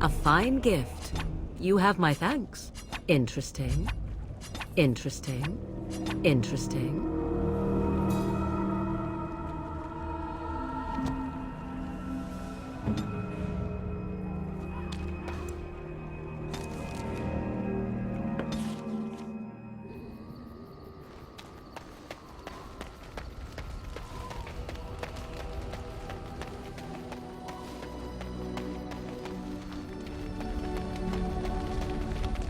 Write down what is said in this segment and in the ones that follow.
A fine gift. You have my thanks. Interesting. Interesting. Interesting.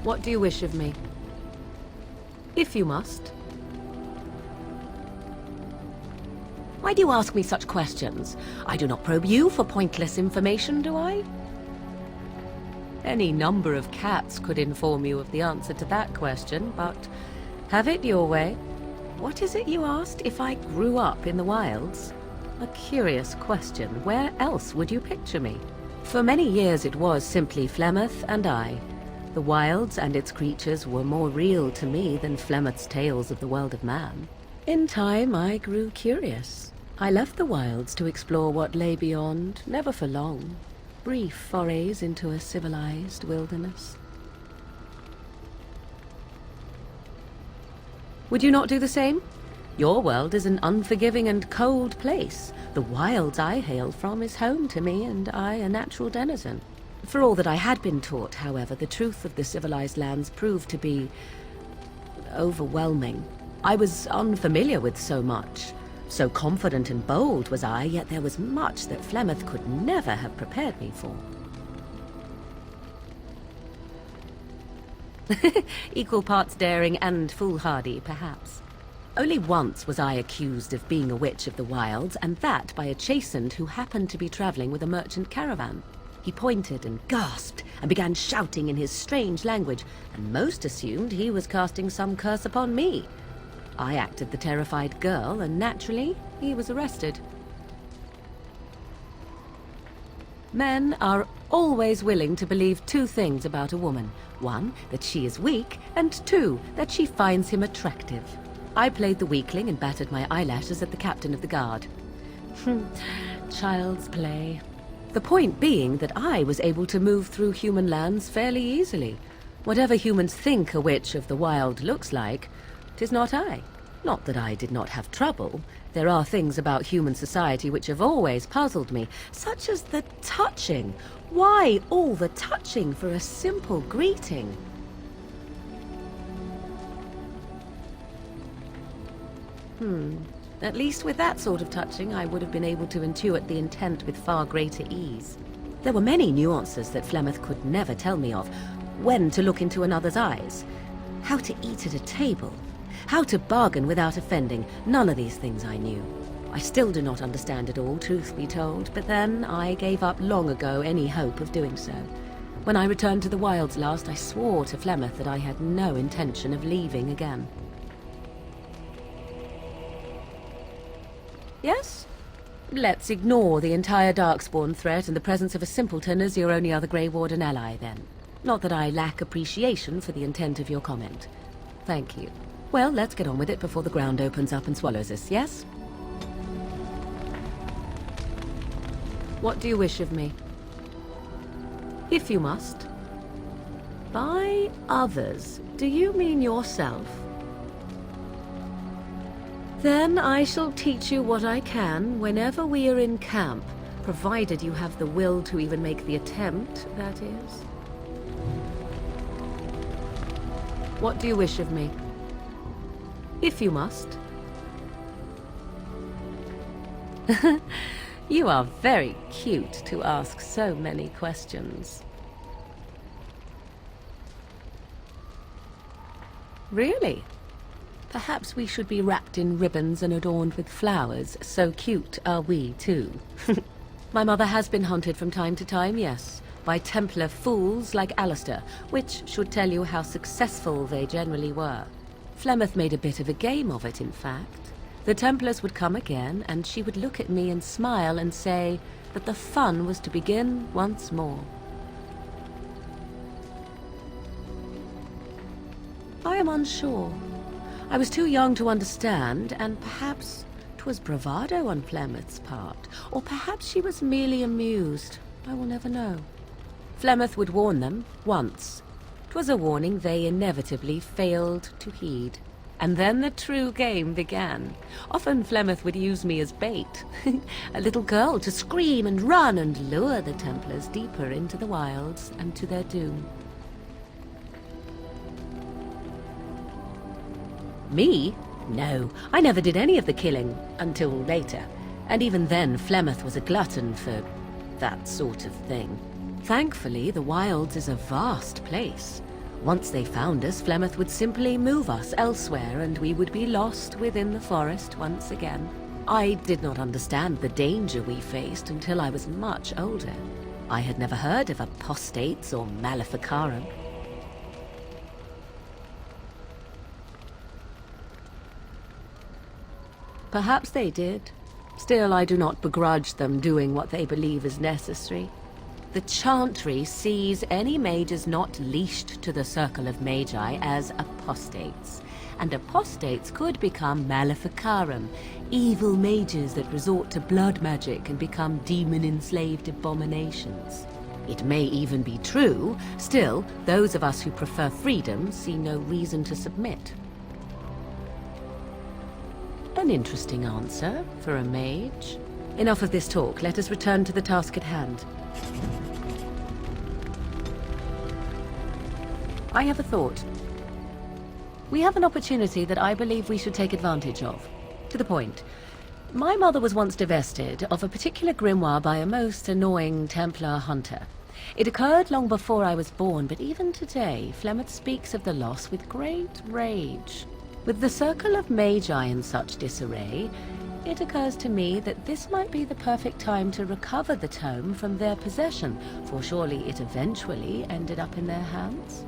What do you wish of me? If you must. Why do you ask me such questions? I do not probe you for pointless information, do I? Any number of cats could inform you of the answer to that question, but have it your way. What is it you asked? If I grew up in the wilds? A curious question. Where else would you picture me? For many years it was simply Flemeth and I. The wilds and its creatures were more real to me than Flemeth's tales of the world of man. In time, I grew curious. I left the wilds to explore what lay beyond, never for long. Brief forays into a civilized wilderness. Would you not do the same? Your world is an unforgiving and cold place. The wilds I hail from is home to me, and I a natural denizen. For all that I had been taught, however, the truth of the civilized lands proved to be overwhelming. I was unfamiliar with so much. So confident and bold was I, yet there was much that Flemeth could never have prepared me for. Equal parts daring and foolhardy, perhaps. Only once was I accused of being a witch of the wilds, and that by a chastened who happened to be traveling with a merchant caravan. He pointed and gasped and began shouting in his strange language, and most assumed he was casting some curse upon me. I acted the terrified girl, and naturally, he was arrested. Men are always willing to believe two things about a woman. One, that she is weak, and two, that she finds him attractive. I played the weakling and battered my eyelashes at the captain of the guard. Child's play. The point being that I was able to move through human lands fairly easily. Whatever humans think a witch of the wild looks like, 'tis not I. Not that I did not have trouble. There are things about human society which have always puzzled me, such as the touching. Why all the touching for a simple greeting? At least with that sort of touching, I would have been able to intuit the intent with far greater ease. There were many nuances that Flemeth could never tell me of. When to look into another's eyes, how to eat at a table, how to bargain without offending. None of these things I knew. I still do not understand it all, truth be told, but then I gave up long ago any hope of doing so. When I returned to the wilds last, I swore to Flemeth that I had no intention of leaving again. Yes? Let's ignore the entire Darkspawn threat and the presence of a simpleton as your only other Grey Warden ally, then. Not that I lack appreciation for the intent of your comment. Thank you. Well, let's get on with it before the ground opens up and swallows us, yes? What do you wish of me? If you must. By others, do you mean yourself? Then I shall teach you what I can whenever we are in camp, provided you have the will to even make the attempt, that is. What do you wish of me? If you must. You are very cute to ask so many questions. Really? Perhaps we should be wrapped in ribbons and adorned with flowers. So cute are we, too. My mother has been hunted from time to time, yes, by Templar fools like Alistair, which should tell you how successful they generally were. Flemeth made a bit of a game of it, in fact. The Templars would come again, and she would look at me and smile and say that the fun was to begin once more. I am unsure. I was too young to understand, and perhaps 'twas bravado on Flemeth's part, or perhaps she was merely amused. I will never know. Flemeth would warn them once. 'Twas a warning they inevitably failed to heed. And then the true game began. Often Flemeth would use me as bait. A little girl to scream and run and lure the Templars deeper into the wilds and to their doom. Me? No, I never did any of the killing, until later. And even then, Flemeth was a glutton for that sort of thing. Thankfully, the wilds is a vast place. Once they found us, Flemeth would simply move us elsewhere, and we would be lost within the forest once again. I did not understand the danger we faced until I was much older. I had never heard of apostates or maleficarum. Perhaps they did. Still, I do not begrudge them doing what they believe is necessary. The Chantry sees any mages not leashed to the Circle of Magi as apostates, and apostates could become maleficarum, evil mages that resort to blood magic and become demon-enslaved abominations. It may even be true, still, those of us who prefer freedom see no reason to submit. An interesting answer for a mage. Enough of this talk, let us return to the task at hand. I have a thought. We have an opportunity that I believe we should take advantage of. To the point. My mother was once divested of a particular grimoire by a most annoying Templar hunter. It occurred long before I was born, but even today, Flemeth speaks of the loss with great rage. With the Circle of Magi in such disarray, it occurs to me that this might be the perfect time to recover the tome from their possession, for surely it eventually ended up in their hands.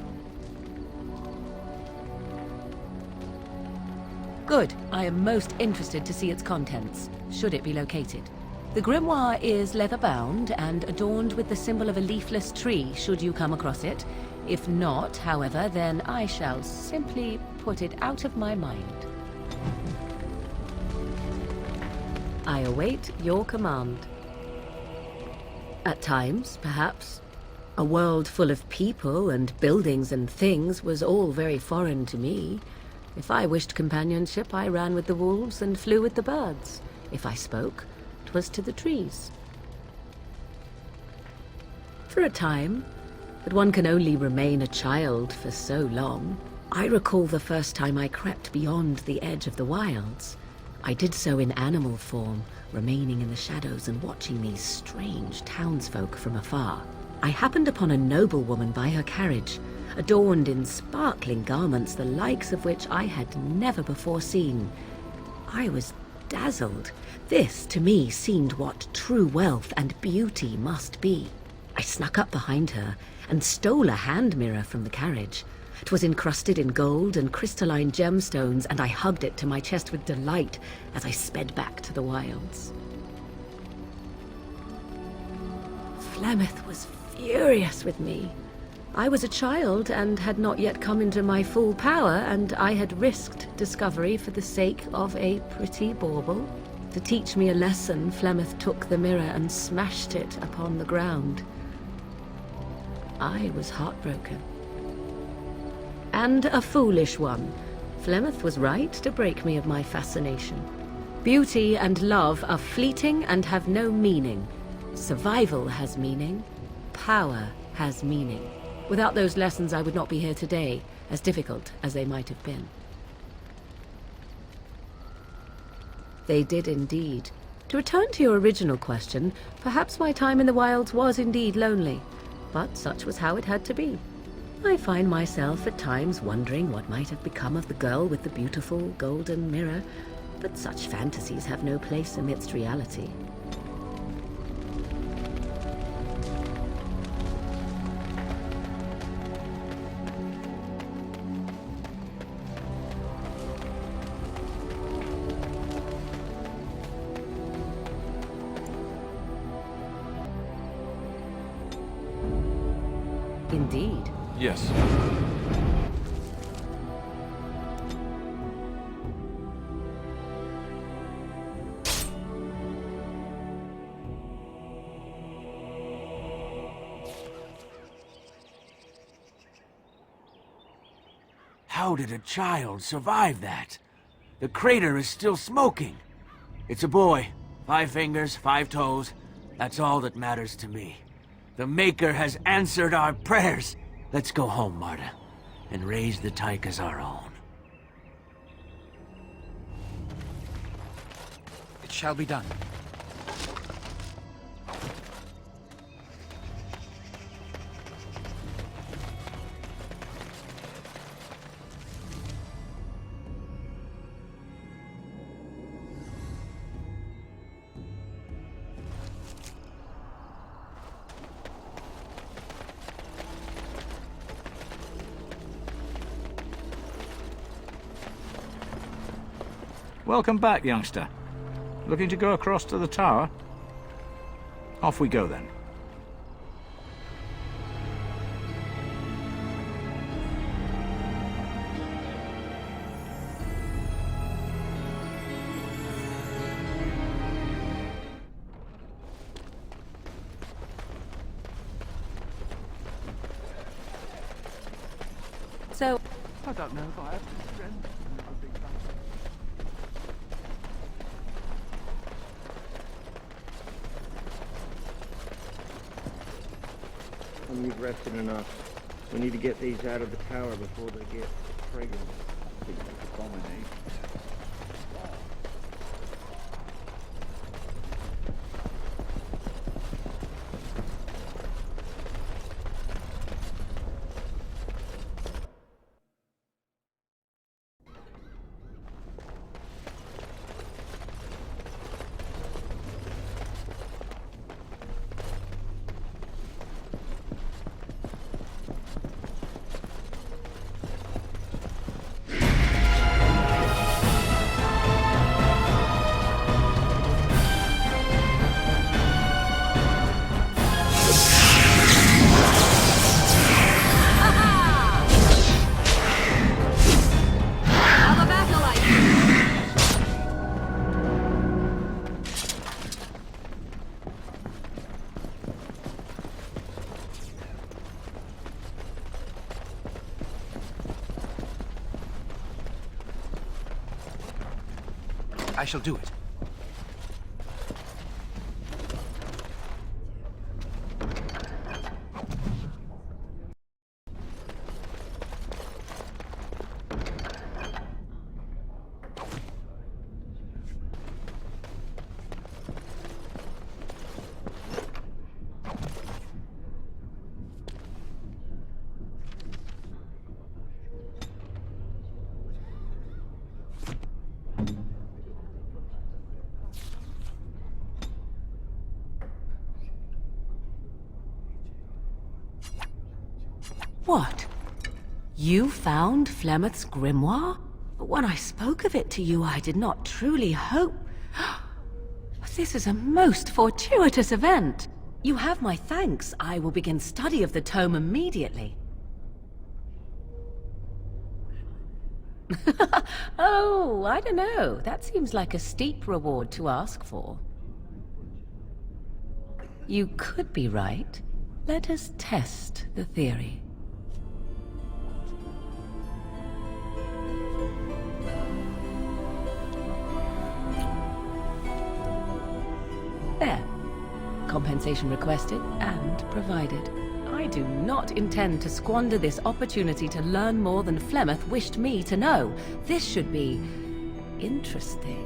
Good. I am most interested to see its contents, should it be located. The grimoire is leather-bound and adorned with the symbol of a leafless tree, should you come across it. If not, however, then I shall simply put it out of my mind. I await your command. At times, perhaps. A world full of people and buildings and things was all very foreign to me. If I wished companionship, I ran with the wolves and flew with the birds. If I spoke, 'twas to the trees. For a time, but one can only remain a child for so long. I recall the first time I crept beyond the edge of the wilds. I did so in animal form, remaining in the shadows and watching these strange townsfolk from afar. I happened upon a noblewoman by her carriage, adorned in sparkling garments the likes of which I had never before seen. I was dazzled. This, to me, seemed what true wealth and beauty must be. I snuck up behind her and stole a hand mirror from the carriage. 'Twas encrusted in gold and crystalline gemstones, and I hugged it to my chest with delight as I sped back to the wilds. Flemeth was furious with me. I was a child and had not yet come into my full power, and I had risked discovery for the sake of a pretty bauble. To teach me a lesson, Flemeth took the mirror and smashed it upon the ground. I was heartbroken. And a foolish one. Flemeth was right to break me of my fascination. Beauty and love are fleeting and have no meaning. Survival has meaning. Power has meaning. Without those lessons, I would not be here today, as difficult as they might have been. They did indeed. To return to your original question, perhaps my time in the wilds was indeed lonely, but such was how it had to be. I find myself at times wondering what might have become of the girl with the beautiful golden mirror, but such fantasies have no place amidst reality. Indeed. Yes. How did a child survive that? The crater is still smoking. It's a boy. 5 fingers, 5 toes. That's all that matters to me. The Maker has answered our prayers. Let's go home, Marta, and raise the Tyke as our own. It shall be done. Welcome back, youngster. Looking to go across to the tower? Off we go, then. So, I don't know if I have the strength. And you've rested enough. We need to get these out of the tower before they get fragrant. Abomination. I shall do it. what? You found Flemeth's grimoire? But when I spoke of it to you, I did not truly hope... This is a most fortuitous event. You have my thanks. I will begin study of the tome immediately. Oh, I don't know. That seems like a steep reward to ask for. You could be right. Let us test the theory. There. Compensation requested and provided. I do not intend to squander this opportunity to learn more than Flemeth wished me to know. This should be... interesting.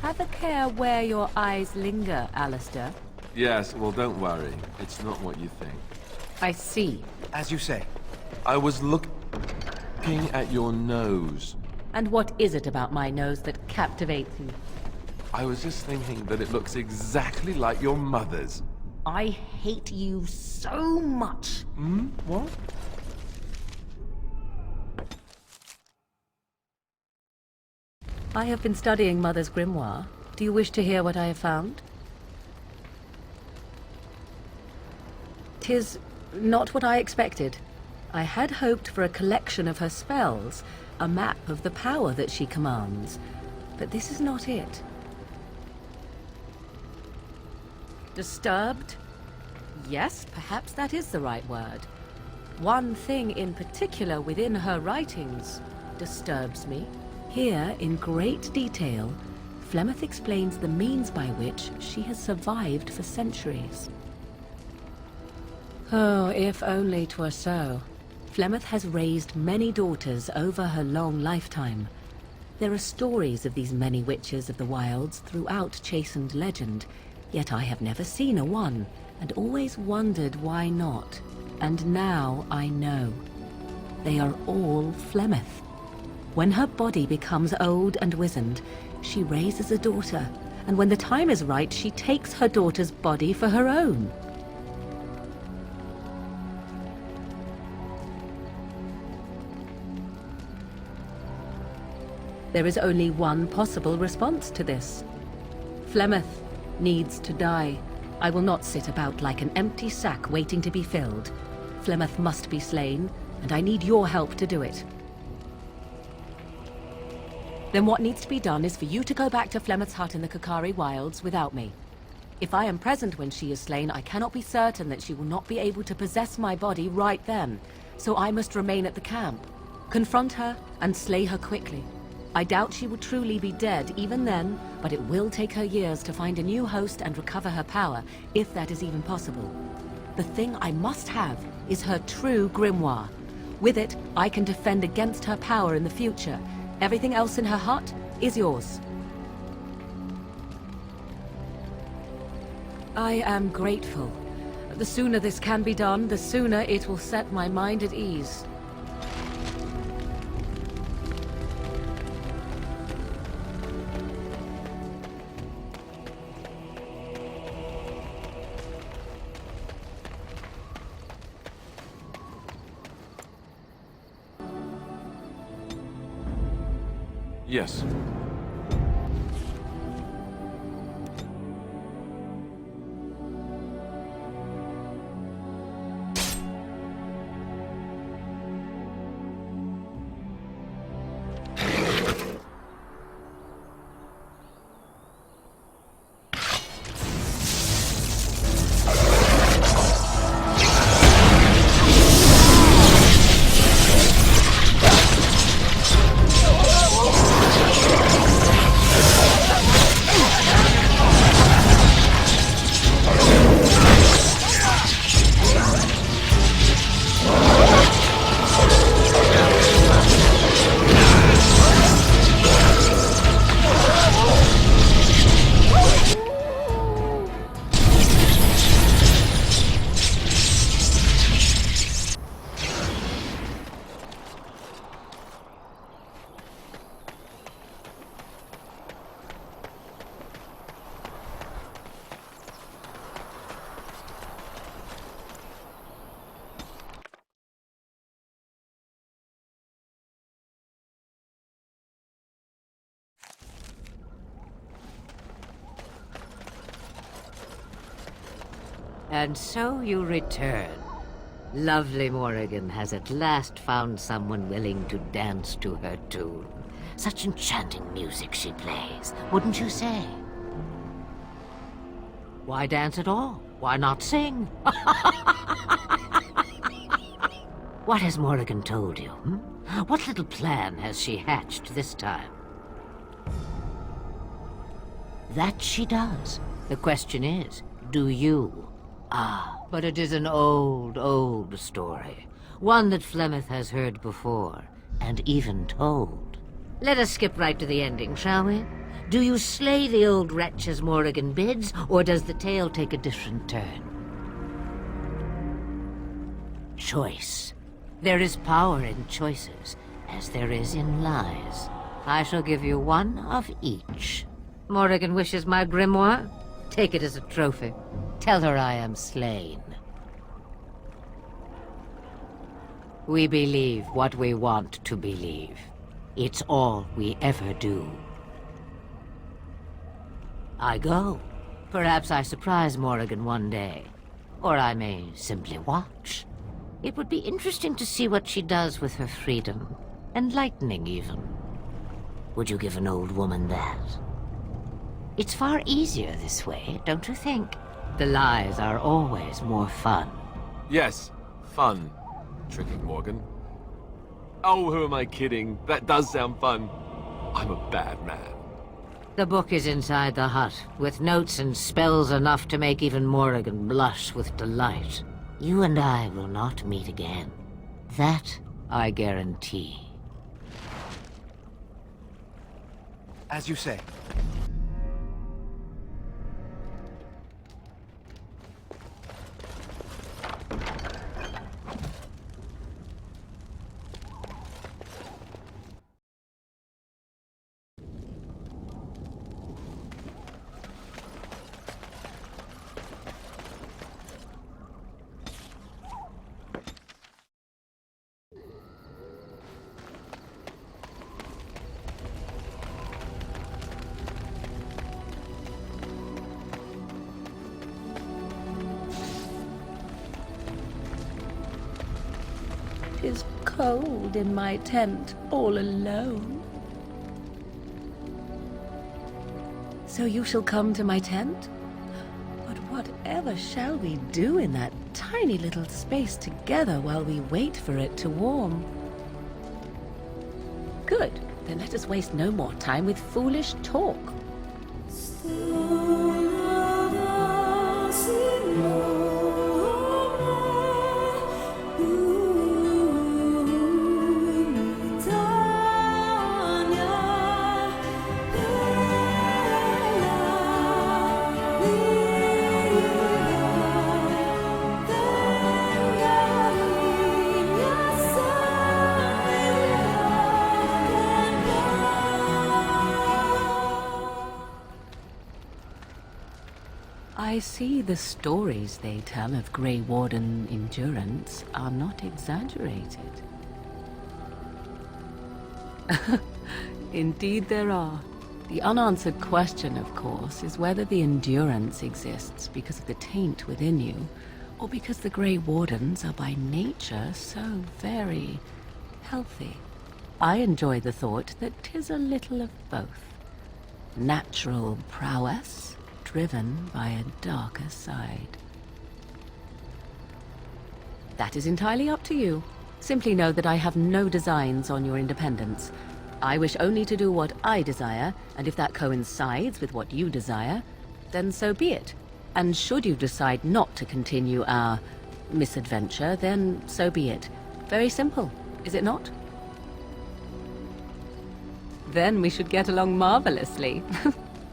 Have a care where your eyes linger, Alistair. Yes, well, don't worry. It's not what you think. I see. As you say. I was looking at your nose. And what is it about my nose that captivates you? I was just thinking that it looks exactly like your mother's. I hate you so much. Hmm? What? I have been studying Mother's grimoire. Do you wish to hear what I have found? 'Tis not what I expected. I had hoped for a collection of her spells, a map of the power that she commands, but this is not it. Disturbed? Yes, perhaps that is the right word. One thing in particular within her writings disturbs me. Here, in great detail, Flemeth explains the means by which she has survived for centuries. Oh, if only 'twere so. Flemeth has raised many daughters over her long lifetime. There are stories of these many witches of the wilds throughout chastened legend, yet I have never seen a one, and always wondered why not. And now I know. They are all Flemeth. When her body becomes old and wizened, she raises a daughter, and when the time is right, she takes her daughter's body for her own. There is only one possible response to this. Flemeth needs to die. I will not sit about like an empty sack waiting to be filled. Flemeth must be slain, and I need your help to do it. Then what needs to be done is for you to go back to Flemeth's hut in the Kakari Wilds without me. If I am present when she is slain, I cannot be certain that she will not be able to possess my body right then, so I must remain at the camp. Confront her and slay her quickly. I doubt she will truly be dead even then, but it will take her years to find a new host and recover her power, if that is even possible. The thing I must have is her true grimoire. With it, I can defend against her power in the future. Everything else in her hut is yours. I am grateful. The sooner this can be done, the sooner it will set my mind at ease. Yes. And so you return. Lovely Morrigan has at last found someone willing to dance to her tune. Such enchanting music she plays, wouldn't you say? Why dance at all? Why not sing? What has Morrigan told you? What little plan has she hatched this time? That she does. The question is, do you? Ah, but it is an old, old story. One that Flemeth has heard before, and even told. Let us skip right to the ending, shall we? Do you slay the old wretch as Morrigan bids, or does the tale take a different turn? Choice. There is power in choices, as there is in lies. I shall give you one of each. Morrigan wishes my grimoire? Take it as a trophy. Tell her I am slain. We believe what we want to believe. It's all we ever do. I go. Perhaps I surprise Morrigan one day. Or I may simply watch. It would be interesting to see what she does with her freedom. Enlightening, even. Would you give an old woman that? It's far easier this way, don't you think? The lies are always more fun. Yes, fun. Tricking Morgan. Oh, who am I kidding? That does sound fun. I'm a bad man. The book is inside the hut, with notes and spells enough to make even Morrigan blush with delight. You and I will not meet again. That I guarantee. As you say. Tis cold in my tent, all alone. So you shall come to my tent? But whatever shall we do in that tiny little space together while we wait for it to warm? Good. Then let us waste no more time with foolish talk. I see the stories they tell of Grey Warden endurance are not exaggerated. Indeed there are. The unanswered question, of course, is whether the endurance exists because of the taint within you, or because the Grey Wardens are by nature so very healthy. I enjoy the thought that 'tis a little of both. Natural prowess, driven by a darker side. That is entirely up to you. Simply know that I have no designs on your independence. I wish only to do what I desire, and if that coincides with what you desire, then so be it. And should you decide not to continue our misadventure, then so be it. Very simple, is it not? Then we should get along marvelously.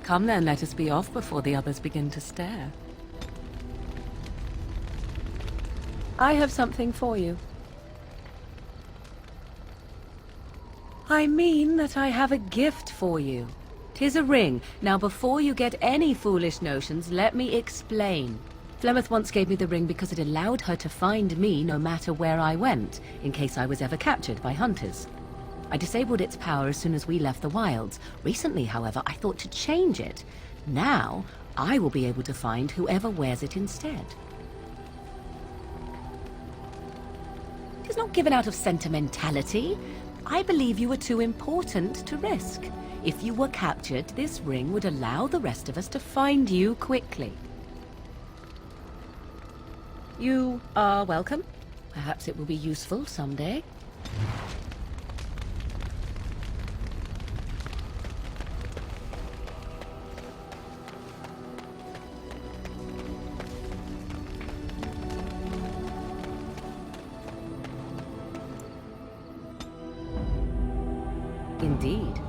Come then, let us be off before the others begin to stare. I have something for you. I mean that I have a gift for you. 'Tis a ring. Now before you get any foolish notions, let me explain. Flemeth once gave me the ring because it allowed her to find me no matter where I went, in case I was ever captured by hunters. I disabled its power as soon as we left the wilds. Recently, however, I thought to change it. Now, I will be able to find whoever wears it instead. It is not given out of sentimentality. I believe you are too important to risk. If you were captured, this ring would allow the rest of us to find you quickly. You are welcome. Perhaps it will be useful someday. Indeed.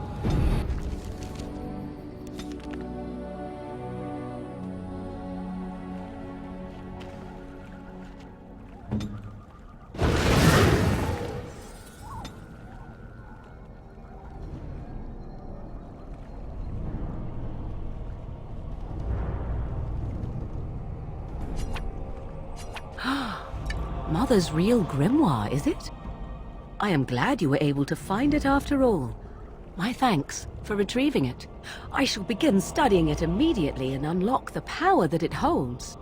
Mother's real grimoire, is it? I am glad you were able to find it after all. My thanks for retrieving it. I shall begin studying it immediately and unlock the power that it holds.